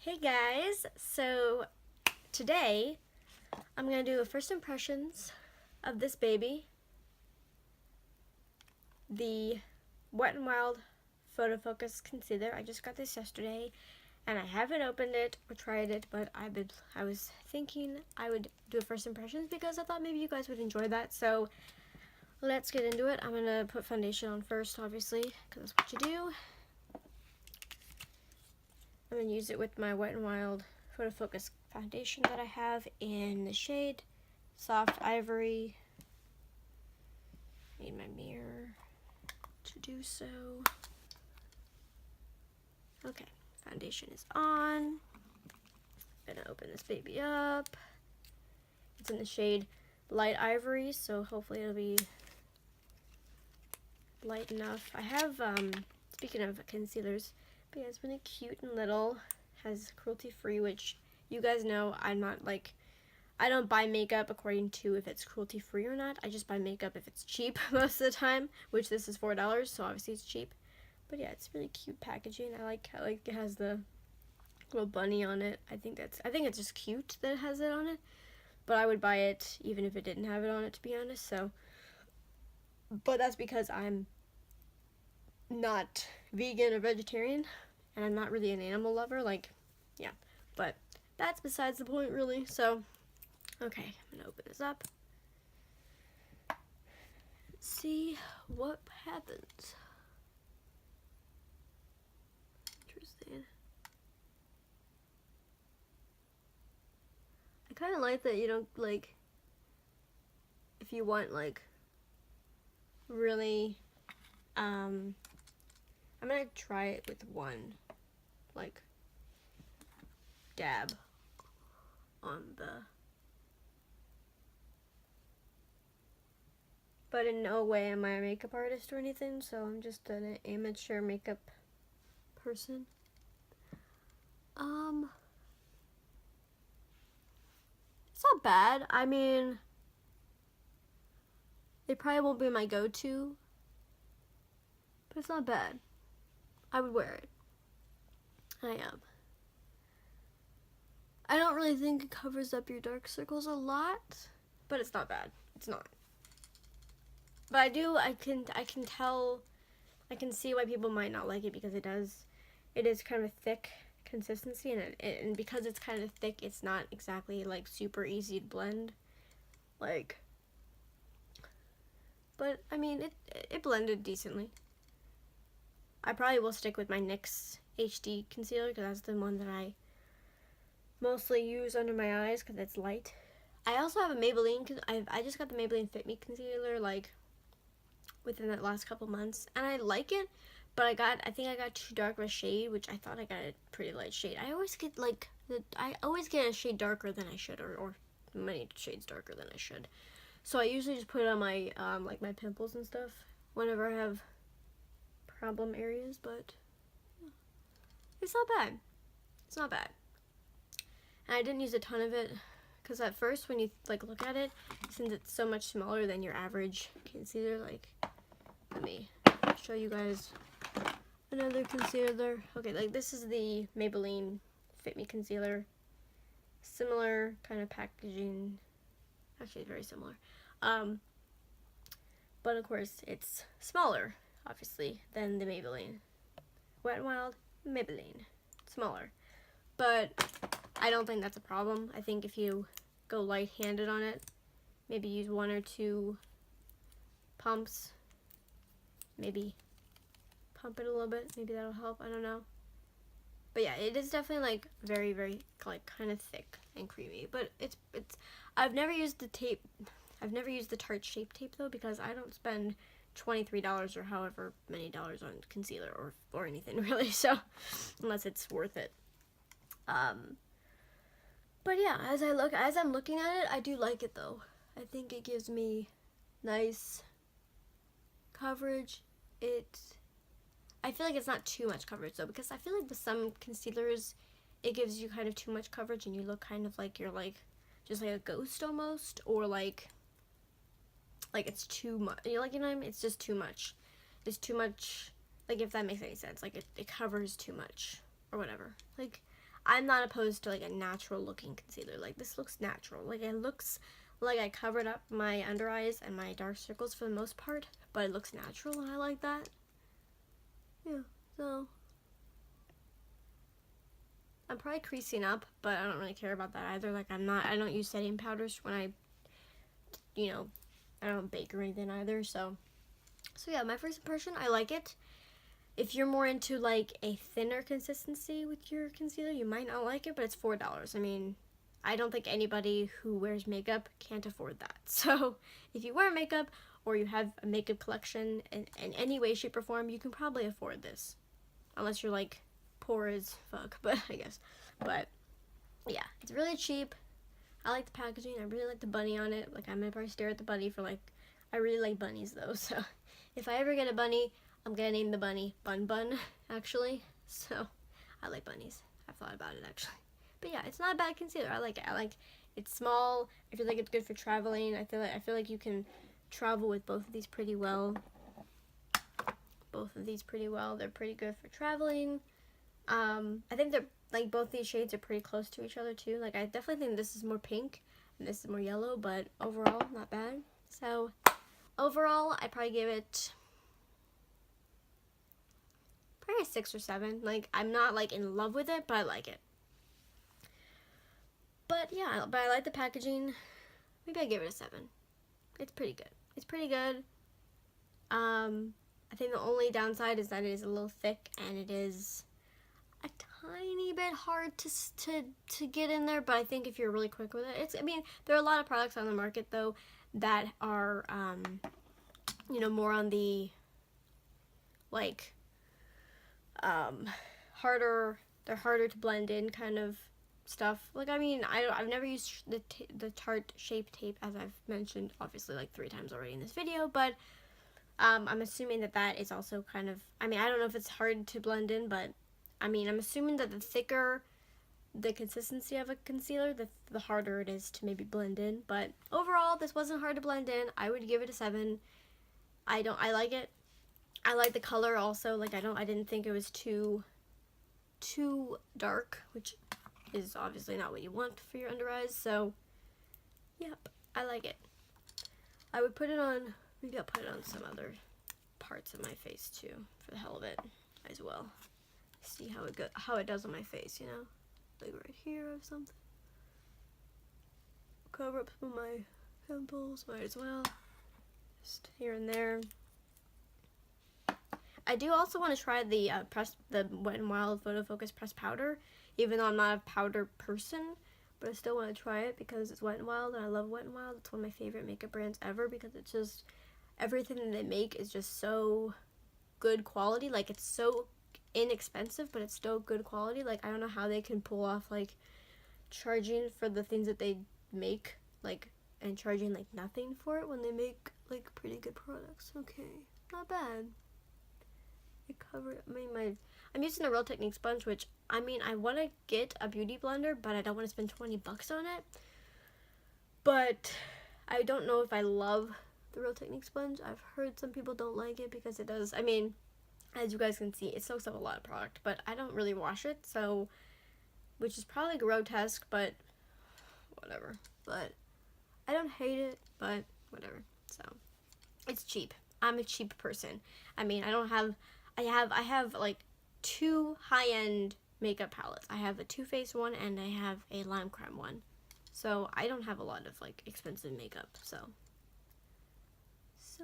Hey guys, so today I'm going to do a first impressions of this baby, the Wet n Wild Photofocus concealer. I just got this yesterday and I haven't opened it or tried it, but I was thinking I would do a first impressions because I thought maybe you guys would enjoy that. So let's get into it. I'm going to put foundation on first, obviously, because that's what you do. I'm going to use it with my Wet n Wild Photofocus foundation that I have in the shade Soft Ivory. Need my mirror to do so. Okay, foundation is on. I'm going to open this baby up. It's in the shade Light Ivory, so hopefully it'll be light enough. I have, speaking of concealers, but yeah, it's really cute and little. Has cruelty free, which you guys know I'm not like, I don't buy makeup according to if it's cruelty free or not. I just buy makeup if it's cheap most of the time, which this is $4, so obviously it's cheap. But yeah, it's really cute packaging. I like it has the little bunny on it. I think it's just cute that it has it on it. But I would buy it even if it didn't have it on it, to be honest. So, but that's because I'm not vegan or vegetarian, and I'm not really an animal lover, like, yeah, but that's besides the point, really. So, okay, I'm gonna open this up. Let's see what happens. Interesting. I kind of like that you don't, like, if you want, like, really, I'm gonna try it with one, like, dab on the, but in no way am I a makeup artist or anything, so I'm just an amateur makeup person. It's not bad. I mean, it probably won't be my go-to, but it's not bad. I would wear it. I am. I don't really think it covers up your dark circles a lot, but it's not bad. It's not. But I can tell, I can see why people might not like it, because it is kind of a thick consistency, and because it's kind of thick, it's not exactly like super easy to blend, like, but I mean, it blended decently. I probably will stick with my NYX HD concealer because that's the one that I mostly use under my eyes because it's light. I also have a Maybelline, I just got the Maybelline Fit Me concealer like within the last couple months, and I like it, but I think I got too dark of a shade, which I thought I got a pretty light shade. I always get like I always get a shade darker than I should, or many shades darker than I should. So I usually just put it on my like my pimples and stuff whenever I have problem areas, but it's not bad. It's not bad. And I didn't use a ton of it because at first when you like look at it, since it's so much smaller than your average concealer, like, let me show you guys another concealer. Okay, like this is the Maybelline Fit Me concealer. Similar kind of packaging. Actually, very similar. But of course, it's smaller, obviously, than the Maybelline. Wet n Wild Maybelline. Smaller. But I don't think that's a problem. I think if you go light-handed on it, maybe use one or two pumps, maybe pump it a little bit, maybe that'll help, I don't know. But yeah, it is definitely like very, very like kind of thick and creamy, but it's I've never used the tape. I've never used the Tarte Shape Tape though, because I don't spend $23 or however many dollars on concealer or anything really, so unless it's worth it. But yeah, as I'm looking at it, I do like it though. I think it gives me nice coverage. I feel like it's not too much coverage though, because I feel like with some concealers, it gives you kind of too much coverage and you look kind of like you're like just like a ghost almost, or like it's too much. You know what I mean? It's just too much. It's too much. Like, if that makes any sense, like it covers too much or whatever. Like, I'm not opposed to like a natural looking concealer. Like this looks natural. Like it looks like I covered up my under eyes and my dark circles for the most part, but it looks natural and I like that. Yeah, so I'm probably creasing up, but I don't really care about that either. Like I don't use setting powders when I, you know, I don't bake or anything either. So yeah, my first impression, I like it. If you're more into like a thinner consistency with your concealer, you might not like it, but it's $4. I mean, I don't think anybody who wears makeup can't afford that. So if you wear makeup or you have a makeup collection in any way, shape, or form, you can probably afford this. Unless you're like poor as fuck, but I guess. But yeah, it's really cheap. I like the packaging. I really like the bunny on it. Like, I'm gonna probably stare at the bunny for like, I really like bunnies though. So if I ever get a bunny, I'm gonna name the bunny Bun Bun, actually. So I like bunnies. I've thought about it actually. But yeah, it's not a bad concealer. I like it. It's small. I feel like it's good for traveling. I feel like you can travel with both of these pretty well. They're pretty good for traveling. I think they're like both these shades are pretty close to each other too. Like I definitely think this is more pink and this is more yellow, but overall not bad. So overall, I probably give it probably a 6 or 7. Like I'm not like in love with it, but I like it. But yeah, I like the packaging. Maybe I give it a 7. It's pretty good. It's pretty good. I think the only downside is that it is a little thick and it is a tiny bit hard to get in there, but I think if you're really quick with it, I mean, there are a lot of products on the market though that are, you know, more on the, like, they're harder to blend in kind of stuff. Like, I mean, I've never used the Tarte Shape Tape, as I've mentioned, obviously, like 3 times already in this video, but I'm assuming that is also kind of, I mean, I don't know if it's hard to blend in, but I mean, I'm assuming that the thicker the consistency of a concealer, the harder it is to maybe blend in. But overall, this wasn't hard to blend in. I would give it a 7. I like it. I like the color also. Like I didn't think it was too dark, which is obviously not what you want for your under eyes. So, yep, I like it. I would put it on, maybe I'll put it on some other parts of my face too, for the hell of it as well. See how it does on my face, you know, like right here or something. Cover up some of my pimples, might as well, just here and there. I do also want to try the Wet n Wild Photofocus pressed powder, even though I'm not a powder person, but I still want to try it because it's Wet n Wild and I love Wet n Wild. It's one of my favorite makeup brands ever because it's just, everything that they make is just so good quality. Like it's so inexpensive, but it's still good quality. Like I don't know how they can pull off like charging for the things that they make, like, and charging like nothing for it when they make like pretty good products. Okay, not bad. It covered, I mean, I'm using a Real Technique sponge, which I mean, I want to get a beauty blender, but I don't want to spend 20 bucks on it. But I don't know if I love the Real Technique sponge. I've heard some people don't like it because it does, I mean, as you guys can see, it soaks up a lot of product, but I don't really wash it, so, which is probably grotesque, but whatever. But I don't hate it, but whatever. So it's cheap. I'm a cheap person. I mean, I have like 2 high-end makeup palettes. I have a Too Faced one and I have a Lime Crime one. So I don't have a lot of like expensive makeup. So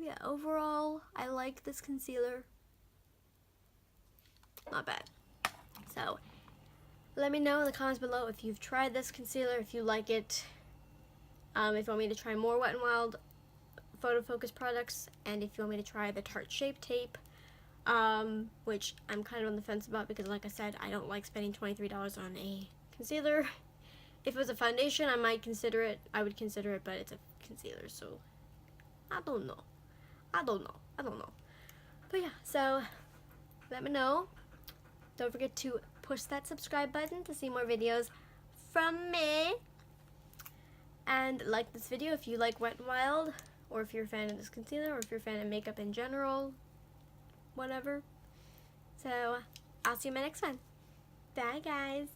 yeah, overall, I like this concealer. Not bad. So let me know in the comments below if you've tried this concealer, if you like it, if you want me to try more Wet n Wild Photofocus products, and if you want me to try the Tarte Shape Tape, which I'm kind of on the fence about because, like I said, I don't like spending $23 on a concealer. If it was a foundation, I might consider it. I would consider it, but it's a concealer, so I don't know. But yeah, so let me know. Don't forget to push that subscribe button to see more videos from me. And like this video if you like Wet n Wild, or if you're a fan of this concealer, or if you're a fan of makeup in general, whatever. So I'll see you in my next one. Bye guys.